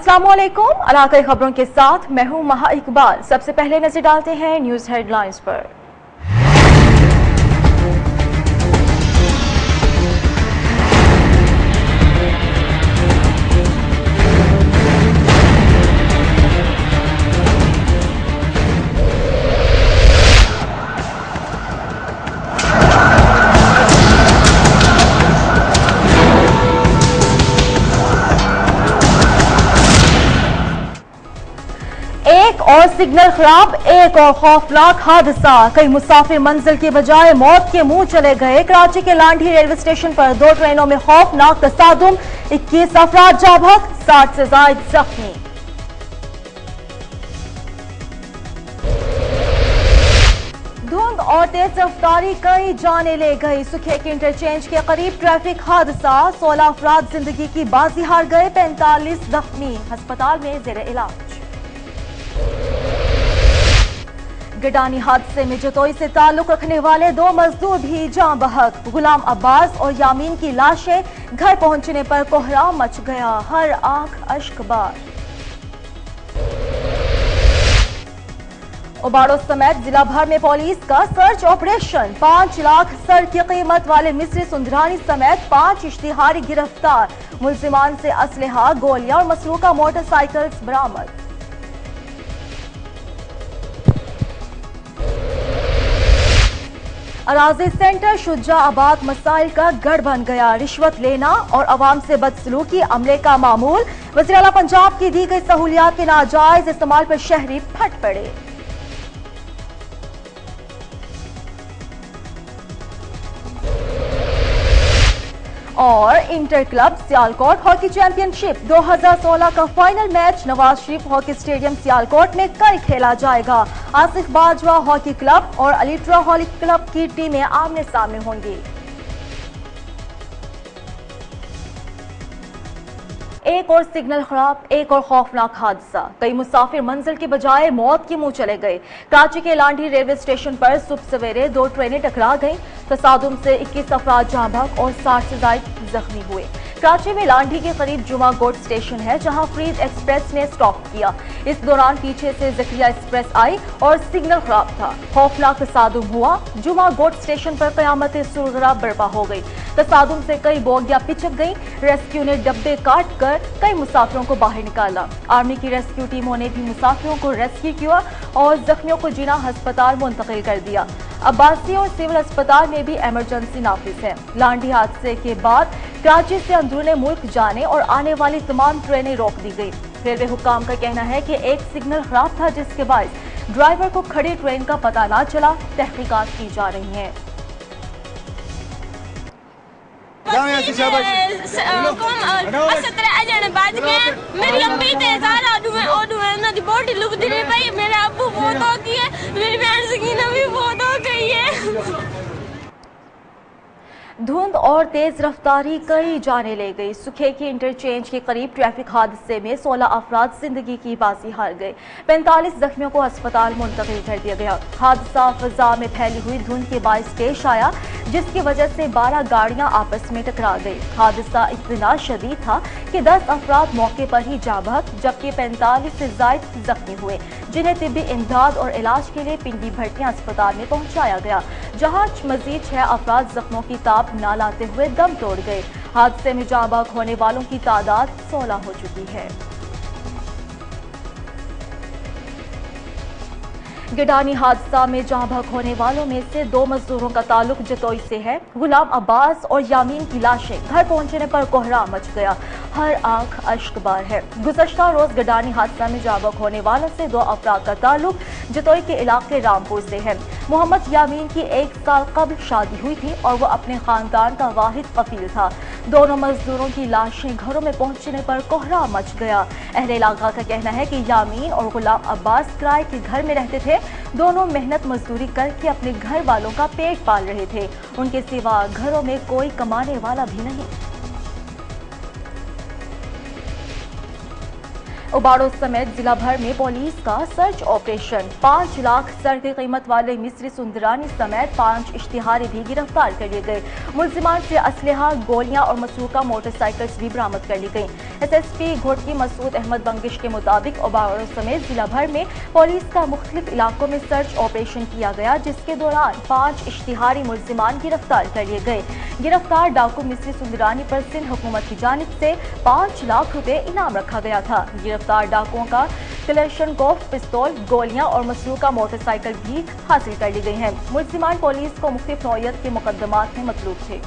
अस्सलाम वालेकुम। इलाकाई खबरों के साथ मैं हूं महा इकबाल। सबसे पहले नजर डालते हैं न्यूज हेडलाइंस पर। एक और सिग्नल खराब, एक और खौफनाक हादसा। कई मुसाफिर मंजिल के बजाय मौत के मुंह चले गए। कराची के लांढी रेलवे स्टेशन पर दो ट्रेनों में खौफनाक तसादुम, 21 अफराद जाँ बहक, 60 से ज्यादा जख्मी। धुंध और तेज रफ्तारी कई जाने ले गई। सुखे के इंटरचेंज के करीब ट्रैफिक हादसा, 16 अफराद जिंदगी की बाजी हार गए, 45 जख्मी, अस्पताल में जेर इलाज। गिडानी हादसे में जतोई से ताल्लुक रखने वाले दो मजदूर भी जाँ बहक। गुलाम अब्बास और यामीन की लाशें घर पहुंचने पर कोहराम मच गया, हर आंख अश्कबार। उबाड़ो समेत जिला भर में पुलिस का सर्च ऑपरेशन, 5 लाख सर की कीमत वाले मिस्री सुंदरानी समेत 5 इश्तिहारी गिरफ्तार। मुलजिमान से असलहा, गोलियां और मसरूका मोटरसाइकिल्स बरामद। अराजी सेंटर शुजाआबाद मसाइल का गढ़ बन गया। रिश्वत लेना और अवाम से बदसलूकी अमले का मामूल। वज़ीर आला पंजाब की दी गई सहूलियात के नाजायज इस्तेमाल पर शहरी फट पड़े। और inter club Sialkot hockey championship 2016 का final match Nawaz Sharif hockey stadium Sialkot में कल खेला जाएगा। आसिफ बाजवा हॉकी क्लब और अलीट्रा हॉकी क्लब की टीमें आमने सामने होंगी। एक और सिग्नल खराब, एक और खौफनाक हादसा। कई मुसाफिर मंजिल के बजाय मौत के मुंह चले गए। कराची के लांढी रेलवे स्टेशन पर सुबह सवेरे दो ट्रेनें टकरा गईं। तसादुम से 21 अफराद जाँ बहक और 60 से ज्यादा जख्मी हुए। कराची में लांढी के करीब जुमा गोट स्टेशन है, जहां फ्रीज एक्सप्रेस ने स्टॉप किया। इस दौरान पीछे से जकरिया एक्सप्रेस आई और सिग्नल खराब था। खौफनाक तसादुम हुआ। जुमा गोट स्टेशन पर कयामत सुरगरा बर्पा हो गई। तसादुम से कई बोगियां पिचक गईं। रेस्क्यू ने डब्बे काट कर कई मुसाफिरों को बाहर निकाला। आर्मी की रेस्क्यू टीमों ने भी मुसाफिरों को रेस्क्यू किया और जख्मियों को जिना अस्पताल मुंतकिल कर दिया। अब्बासी और सिविल अस्पताल में भी इमरजेंसी नाफिज है। लांढी हादसे के बाद कराची से अंदरूनी मुल्क जाने और आने वाली तमाम ट्रेनें रोक दी गई। रेलवे हुक्काम का कहना है कि एक सिग्नल खराब था, जिसके बायस ड्राइवर को खड़ी ट्रेन का पता न चला। तहकीकात की जा रही है। मेरी लंबी बॉडी लुकती नहीं पाई। मेरे अब्बू बहुत हो गई है, मेरी बहन सकीना भी बहुत हो गई है। धुंध और तेज रफ्तारी कई जाने ले गई। सुखे के इंटरचेंज के करीब ट्रैफिक हादसे में 16 अफराद जिंदगी की बाजी हार गए। 45 जख्मियों को अस्पताल मुंतकिल कर दिया गया। हादसा फिजा में फैली हुई धुंध के बायस पेश आया, जिसकी वजह से 12 गाड़ियां आपस में टकरा गई। हादसा इतना शदीद था कि 10 अफराद मौके पर ही जाँ बहक, जबकि 45 से ज्यादा जख्मी हुए, जिन्हें तिब्बी इमदाद और इलाज के लिए पिंडी भट्टियां अस्पताल में पहुंचाया गया, जहां मजीद 6 अफराद जख्मों की ताब न लाते हुए दम तोड़ गए। हादसे में जाँ बहक होने वालों की तादाद 16 हो चुकी है। गिडानी हादसा में जाँ बहक होने वालों में से 2 मजदूरों का ताल्लुक जतोई से है। गुलाम अब्बास और यामीन की लाशें घर पहुंचने पर कोहराम मच गया, हर आंख अश्कबार है। गुज़श्ता रोज गिडानी हादसा में जाँ बहक होने वालों से 2 अफराद का ताल्लुक जतोई के इलाके रामपुर से है। मोहम्मद यामीन की 1 साल कबल शादी हुई थी और वो अपने खानदान का वाहिद कफील था। दोनों मजदूरों की लाशें घरों में पहुंचने पर कोहराम मच गया। अहले इलाका का कहना है कि यामीन और गुलाम अब्बास किराए के घर में रहते थे। दोनों मेहनत मजदूरी करके अपने घर वालों का पेट पाल रहे थे। उनके सिवा घरों में कोई कमाने वाला भी नहीं। उबाड़ो समेत जिला भर में पुलिस का सर्च ऑपरेशन। 5 लाख सर की कीमत वाले मिस्री सुंदरानी समेत 5 इश्तिहारी भी गिरफ्तार कर लिए गए। मुलजिमान से असलहा, गोलियां और मसरूका मोटरसाइकिल्स भी बरामद कर ली गई। SSP घोटकी मसूद अहमद बंगिश के मुताबिक उबाड़ो समेत जिला भर में पुलिस का मुख्तलिफ इलाकों में सर्च ऑपरेशन किया गया, जिसके दौरान 5 इश्तिहारी मुलजिमान गिरफ्तार कर लिए गए। गिरफ्तार डाकू मिस्री सुंदरानी पर सिंध हुकूमत की जानिब से 5 लाख रुपए इनाम रखा गया था। गिरफ्तार डाकुओं का कलेशनकोफ, पिस्तौल, गोलियां और मसरूका मोटरसाइकिल भी हासिल कर ली गई हैं। मुलजिमान पुलिस को मुख्तलिफ नौयत के मुकदमात में मतलूब थे।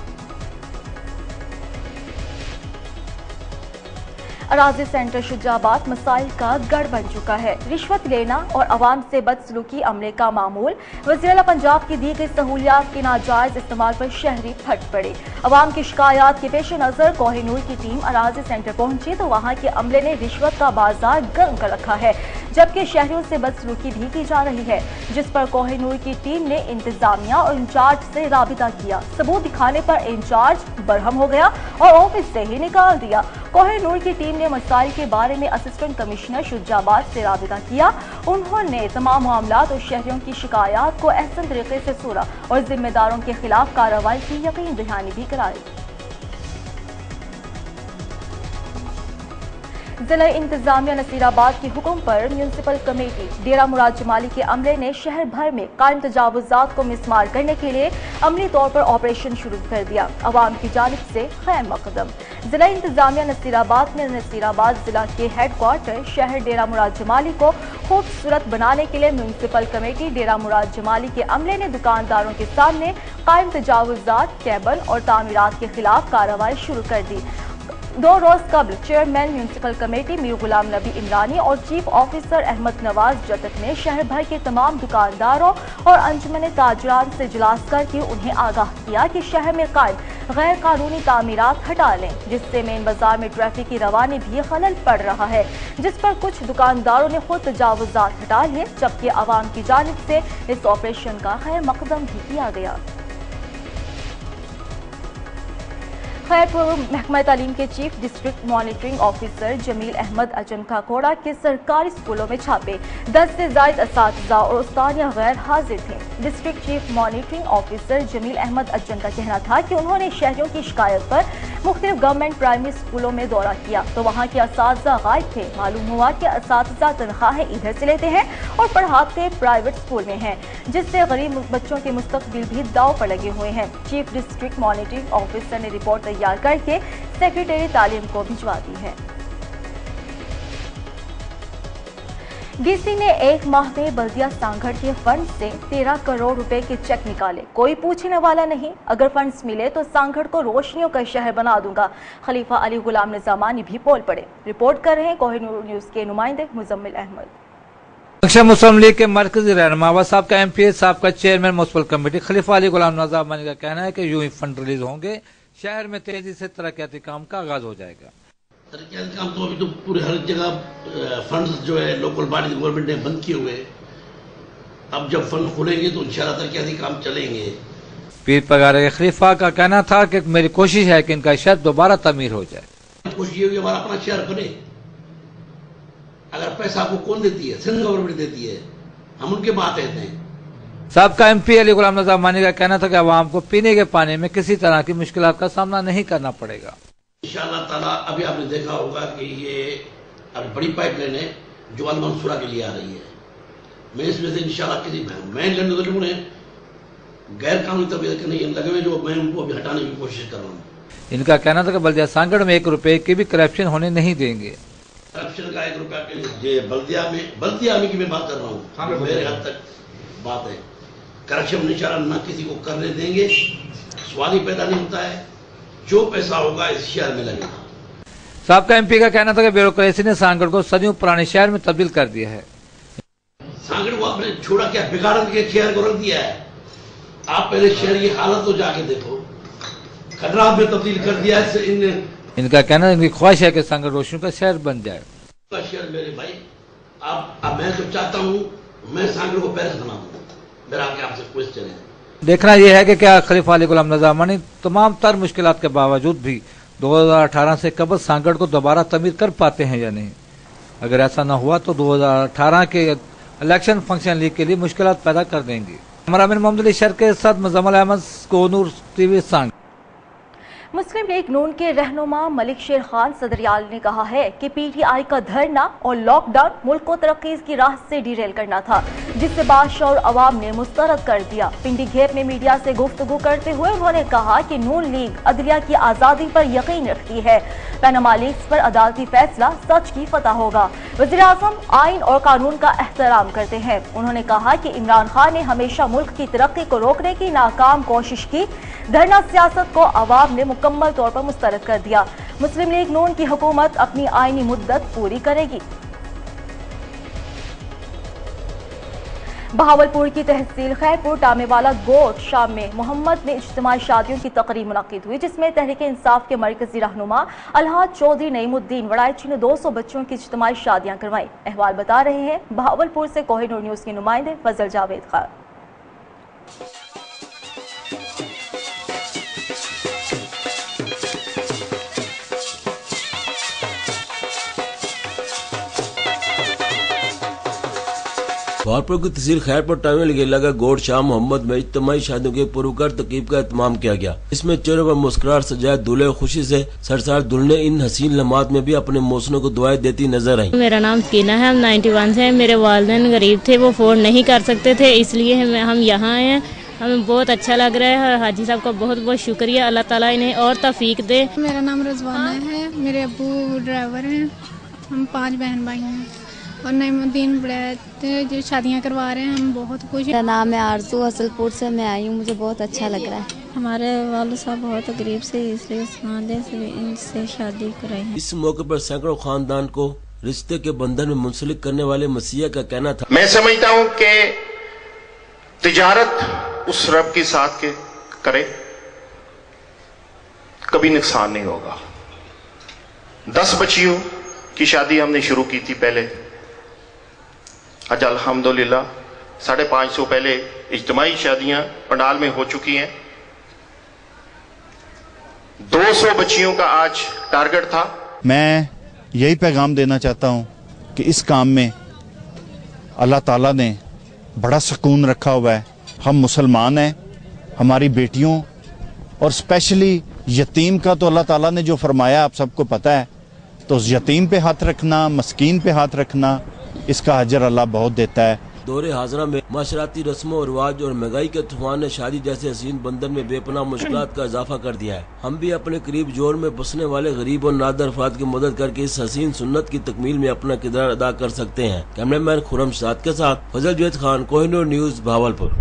अराजी सेंटर शुजाबाद मसाइल का गढ़ बन चुका है। रिश्वत लेना और अवाम से बदसलूकी अमले का मामूल। वज़ीर पंजाब की दी गई सहूलियात के नाजायज इस्तेमाल पर शहरी फट पड़े। अवाम की शिकायत के पेश नज़र कोहिनूर की टीम अराजी सेंटर पहुंची तो वहां के अमले ने रिश्वत का बाजार गर्म कर रखा है, जबकि शहरियों से बदसलूकी भी की जा रही है, जिस पर कोहिनूर की टीम ने इंतजामिया और इंचार्ज से राबिता किया। सबूत दिखाने पर इंचार्ज बरहम हो गया और ऑफिस से ही निकाल दिया। कोहिनूर की टीम ने मसाइल के बारे में असिस्टेंट कमिश्नर शुजाबाद से राबिता किया। उन्होंने तमाम मामलात और शहरियों की शिकायत को एहसन तरीके से सुना और जिम्मेदारों के खिलाफ कार्रवाई की यकीन दहानी भी कराई। जिला इंतजामिया नसीराबाद के हुक्म पर म्यूनसिपल कमेटी डेरा मुराद जमाली के अमले ने शहर भर में कायम तजावुजात को मिसमार करने के लिए अमली तौर पर ऑपरेशन शुरू कर दिया। अवाम की जानिब से खैर मकदम। जिला इंतजामिया नसीराबाद ने नसीराबाद जिला के हेड क्वार्टर शहर डेरा मुराद जमाली को खूबसूरत बनाने के लिए म्यूनसिपल कमेटी डेरा मुराद जमाली के अमले ने दुकानदारों के सामने कायम तजावुजात, केबल और तामीरात के खिलाफ कार्रवाई शुरू कर दी। 2 रोज कबल chairman municipal committee Mir Ghulam Nabi Imrani और चीफ ऑफिसर अहमद नवाज जतक ने शहर भर के तमाम दुकानदारों और अंजुमन ताजरान से इजलास करके उन्हें आगाह किया कि शहर में कायम गैर कानूनी तामीरात हटा लें, जिससे मेन बाजार में ट्रैफिक की रवानी भी खलल पड़ रहा है, जिस पर कुछ दुकानदारों ने खुद तजावुजात हटा लिए, जबकि आवाम की जानिब से इस ऑपरेशन का खैर मकदम भी किया गया। खैरपुर महकमा तालीम के chief district monitoring officer Jamil Ahmed Ajan Kakora के सरकारी स्कूलों में छापे। 10 से ज़ायद असातिज़ा और उस्तादियाँ गैर हाजिर थे। District chief monitoring officer Jamil Ahmed Ajan का कहना था कि उन्होंने शहरियों की शिकायत पर मुख्तलिफ गवर्नमेंट प्राइमरी स्कूलों में दौरा किया तो वहाँ के असातिज़ा गायब थे। मालूम हुआ कि असातिज़ा तनख्वाहें इधर से लेते हैं और पढ़ाते प्राइवेट स्कूल में हैं, जिससे गरीब बच्चों के मुस्तकबिल भी दाव पर लगे हुए हैं। चीफ डिस्ट्रिक्ट मॉनिटरिंग ऑफिसर ने रिपोर्ट तैयार करके सेक्रेटरी तालीम को भिजवा दी है। डीसी ने 1 माह में बल्दिया सांगड़ के फंड से 13 करोड़ रुपए के चेक निकाले। कोई पूछने वाला नहीं। अगर फंड्स मिले तो सांगड़ को रोशनियों का शहर बना दूंगा। खलीफा अली गुलाम निजामानी भी बोल पड़े। रिपोर्ट कर रहे हैं कोहिनूर न्यूज के नुमाइंदे मुजम्मिल अहमद। मुस्लिम लीग के मरकजी रहनुमा साबका MP, साबका चेयरमैन म्युनिसिपल कमेटी खलीफा अली गुलाम निजामानी का कहना है कि यूं ही फंड रिलीज होंगे, शहर में तेजी से तरक्याती काम का आगाज हो जाएगा। तरक्याती काम तो अभी तो पूरे हर जगह फंड्स जो है लोकल बॉडी गवर्नमेंट ने बंद किए हुए। अब जब फंड खुलेंगे तो इंशाल्लाह तरक्याती काम चलेंगे। पीर पगारे के खलीफा का कहना था कि मेरी कोशिश है कि इनका शहर दोबारा तमीर हो जाए। कोशिश ये हमारा अपना शहर बने। अगर पैसा आपको कौन देती है? सिंध गवर्नमेंट देती है, हम उनके बात कहते हैं। साबका MP अली गुलाम निजामानी का कहना था कि आवाम को पीने के पानी में किसी तरह की मुश्किलात का सामना नहीं करना पड़ेगा। इंशाअल्लाह ताला अभी आपने देखा होगा कि ये अभी बड़ी पाइपलाइन है जो अल मंसूरा के लिए आ रही है। मैं इसमें से इंशाअल्लाह किसी मेन लैंड ने गैर कानूनी तबीयत नहीं लगे हुए, जो मैं उनको अभी हटाने की कोशिश कर रहा हूँ। इनका कहना था कि बल्दिया सांगड़ में 1 रुपए की भी करप्शन होने नहीं देंगे। करप्शन का 1 रुपया के बल्दिया में की मैं बात कर रहा हूँ, मेरे हद तक बात है। करप्शन इंशाअल्लाह न किसी को करने देंगे। सवाल ही पैदा नहीं होता है, जो पैसा होगा इस शहर में लगेगा। साबका MP का कहना था कि ब्यूरोक्रेसी ने सांगड़ को सदियों पुराने शहर में तब्दील कर दिया है। सांगड़ को आपने छोड़ा क्या, बिगाड़ के शहर को रख दिया है। आप पहले शहर की हालत तो जाके देखो, खतरा में तब्दील कर दिया है। इनका कहना इनकी ख्वाहिश है कि सांगड़ रोशनी का शहर बन जाए। शहर मेरे भाई, अब मैं तो चाहता हूँ मैं सांगड़ को पेरिस बना दूँ। मेरा आपसे क्वेश्चन है, देखना यह है कि क्या खलीफा अली गुलाम निजामानी तमाम तर मुश्किलात के बावजूद भी 2018 से कबल सांगड़ को दोबारा तमीर कर पाते हैं या नहीं। अगर ऐसा न हुआ तो 2018 के इलेक्शन फंक्शन लीग के लिए मुश्किलात पैदा कर देंगी। कैमरामैन मोहम्मद अली शर के साथ मुजम्मल अहमद, कोनूर टीवी सांग। मुस्लिम लीग नून के रहनुमा मलिक शेर खान सदरियाल ने कहा है कि पीटीआई का धरना और लॉकडाउन मुल्क को तरक्की की राह से डिरेल करना था, जिससे बादशाह और अवाम ने मुस्तरद कर दिया। पिंडी घेप में मीडिया से गुफ्तगू करते हुए उन्होंने कहा कि नून लीग अदलिया की आज़ादी पर यकीन रखती है। पैनमा लीग्स पर अदालती फैसला सच की फतह होगा। वज़ीर आज़म आइन और कानून का एहतराम करते हैं। उन्होंने कहा कि इमरान खान ने हमेशा मुल्क की तरक्की को रोकने की नाकाम कोशिश की। धरना सियासत को अवाम ने मुकम्मल तौर पर मुस्तरद कर दिया। मुस्लिम लीग नून की हुकूमत अपनी आईनी मुद्दत पूरी करेगी। बहावलपुर की तहसील खैरपुर टामेवाला गोट शाम में मोहम्मद में इज्तिमाई शादियों की तकरीब मुनक्किद हुई, जिसमें तहरीक इंसाफ के मरकजी रहनुमा अलहाज चौधरी नईमुद्दीन वड़ाइची ने 200 बच्चों की इज्तिमाई शादियां करवाई। अहवाल बता रहे हैं बहावलपुर से कोहिनूर न्यूज के नुमाइंदे फजल जावेद खान। बहावलपुर की तहसील खैरपुर टामेवाला के इलाका गोट शाह मोहम्मद में इज्तिमाई शादियों के पुरकार तकीब का एहतमाम किया गया। इसमें चेहरों पर मुस्कुराहट सजाए दूल्हे खुशी से सरसार दुल्हने इन हसीन लम्हात में भी अपने मौसमों को दुआएं देती नजर आई। मेरा नाम सकीना है, हम 91 से हैं। मेरे वालिदैन गरीब थे, वो फोन नहीं कर सकते थे, इसलिए हम यहाँ आए हैं। हमें बहुत अच्छा लग रहा है। हाजी साहब का बहुत बहुत शुक्रिया, अल्लाह ताला इन्हें और तौफीक दे। मेरा नाम रजवाना है, मेरे अब्बू ड्राइवर हैं, हम 5 बहन भाई हैं और नईमुद्दीन बड़े जो शादियां करवा रहे हैं, हम बहुत खुश हैं। मेरा नाम है आरजू, असलपुर से मैं आई हूँ, मुझे बहुत अच्छा लग रहा है। हमारे वालिद साहब बहुत गरीब से, इसलिए इनसे शादी कराई है। इस मौके पर सैकड़ों खानदान को रिश्ते के बंधन में मुंसलिक करने वाले मसीहा का कहना था, मैं समझता हूँ कि तिजारत उस रब के साथ के करे कभी नुकसान नहीं होगा। 10 बच्चियों की शादी हमने शुरू की थी पहले, आज अल्हम्दुलिल्लाह 550 पहले इज्तिमाई शादियां पंडाल में हो चुकी हैं। 200 बच्चियों का आज टारगेट था। मैं यही पैगाम देना चाहता हूं कि इस काम में अल्लाह ताला ने बड़ा सुकून रखा हुआ है। हम मुसलमान हैं, हमारी बेटियों और स्पेशली यतीम का तो अल्लाह ताला ने जो फरमाया आप सबको पता है, तो उस यतीम पे हाथ रखना, मस्कीन पे हाथ रखना, इसका अजर अल्लाह बहुत देता है। दौरे हाजरा में माशराती रस्मों और रिवाज और महंगाई के तूफान ने शादी जैसे हसीन बंधन में बेपनाह मुश्किलात का इजाफा कर दिया है। हम भी अपने करीब जोर में बसने वाले गरीब और नादर अफराद की मदद करके इस हसीन सुन्नत की तकमील में अपना किरदार अदा कर सकते हैं। कैमरामैन खुरम शाद के साथ फजल जवेद खान, कोहिनूर न्यूज, बहावलपुर।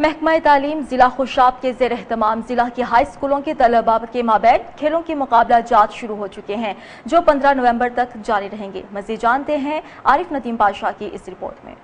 महकमा तालीम जिला खुशाब के ज़ेर एहतमाम जिला के हाई स्कूलों के तलबा के माबैन खेलों के मुकाबला जात शुरू हो चुके हैं, जो 15 नवंबर तक जारी रहेंगे। मज़ीद जानते हैं आरिफ नदीम पाशा की इस रिपोर्ट में।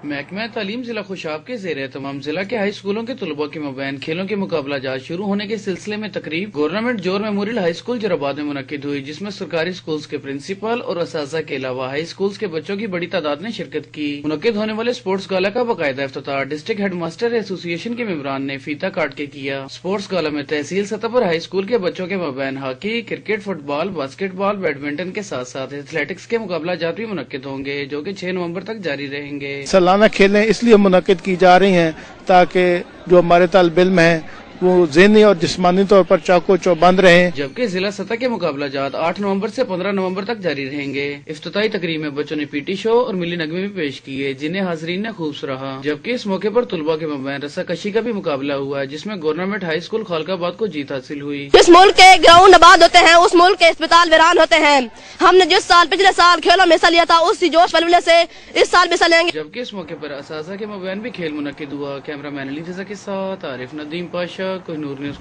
महकमा तालीम जिला खुशाब के ज़ेर तमाम जिला के हाई स्कूलों के तलबा के मबैन खेलों के मुकाबला जात शुरू होने के सिलसिले में तकरीब गवर्नमेंट जोर मेमोरियल हाई स्कूल जराबाद में मुनक्किद हुई, जिसमें सरकारी स्कूल्स के प्रिंसिपल और असातिज़ा के अलावा हाई स्कूल्स के बच्चों की बड़ी तादाद ने शिरकत की। मुनक्किद होने वाले स्पोर्ट्स गाला का बाकायदा इफ्तिताह डिस्ट्रिक्ट हेडमास्टर एसोसिएशन के मेंबरान ने फीता काट के किया। स्पोर्ट्स गाला में तहसील सतह पर हाई स्कूल के बच्चों के मबैन hockey, cricket, football, basketball, badminton के साथ साथ एथलेटिक्स के मुकाबला जात भी मुनक्किद होंगे, जो की 6 नवम्बर तक जारी रहेंगे। सालाना खेलें इसलिए मुनक्किद की जा रही हैं ताकि जो हमारे तालिब इल्म हैं वो ज़हनी और जिस्मानी तौर पर चाको चौबंद रहें। जबकि जिला सतह के मुकाबला जात 8 नवंबर से 15 नवंबर तक जारी रहेंगे। इफ्तिताई तकरीब में बच्चों ने पीटी शो और मिली नगमे भी पेश किए, जिन्हें हाजरीन ने खूब सराहा। जबकि इस मौके पर तुलबा के मबैन रस्साकशी का भी मुकाबला हुआ है, जिसमें गवर्नमेंट हाई स्कूल खालकाबाद को जीत हासिल हुई। इस मुल्क के ग्राउंड आबाद होते हैं, उस मुल्क के अस्पताल वीरान होते हैं। हमने जिस साल पिछले साल खेलों में हिस्सा लिया था, उसी जोश वल्वले से इस साल भी हिस्सा लेंगे। जबकि इस मौके पर असातिज़ा के मबैन भी खेल मुनक्किद हुआ। कैमरामैन अली फिजा के साथ Arif Nadeem Pasha, Kohinoor news.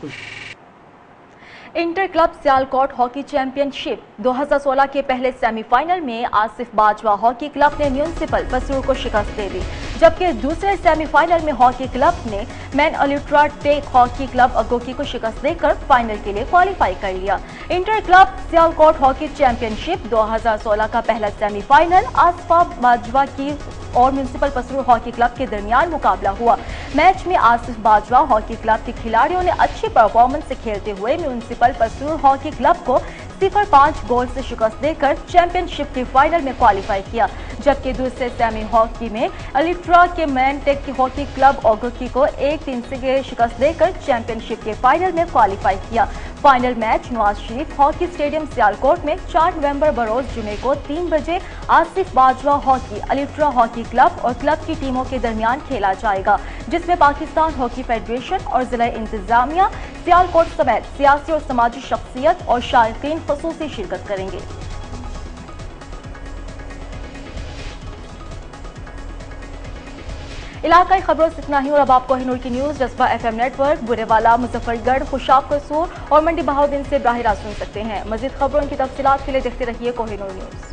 Inter club Sialkot hockey championship 2016 के पहले सेमीफाइनल में आसिफ बाजवा हॉकी क्लब ने म्यूनिसिपल पसरूर को शिकस्त दे दी, जबकि दूसरे सेमीफाइनल में हॉकी क्लब ने man ultra tech hockey club Agoki को शिकस्त देकर फाइनल के लिए क्वालिफाई कर लिया। Inter club Sialkot hockey championship 2016 का पहला सेमीफाइनल आसिफ बाजवा की और म्यूनिसिपल पसरूर हॉकी क्लब के दरमियान मुकाबला हुआ। मैच में आसिफ बाजवा हॉकी क्लब के खिलाड़ियों ने अच्छी परफॉर्मेंस से खेलते हुए म्यूनिसिपल पसरूर हॉकी क्लब को 0-5 गोल से शिकस्त देकर चैंपियनशिप के फाइनल में क्वालिफाई किया, जबकि दूसरे सेमी हॉकी में अलिट्रा के मैनटेक हॉकी क्लब ओगोकी को 1-3 से शिकस्त देकर चैंपियनशिप के फाइनल में क्वालिफाई किया। Final match Nawaz Sharif hockey stadium Sialkot में 4 नवंबर बरोज जुमे को 3 बजे Asif Bajwa hockey, ultra hockey club और क्लब की टीमों के दरमियान खेला जाएगा, जिसमें पाकिस्तान हॉकी फेडरेशन और जिला इंतजामिया सियालकोट समेत सियासी और समाजी शख्सियत और शायकीन खसूसी शिरकत करेंगे। इलाकाई खबरों से इतना ही, और अब आप कोहिनूर की न्यूज जज्बा FM नेटवर्क, बुरेवाला, मुजफ्फरगढ़, खुशाब कसूर और मंडी बहाउद्दीन से बराह रास्त सुन सकते हैं। मजीद खबरों की तफसीलात के लिए देखते रहिए कोहिनूर न्यूज।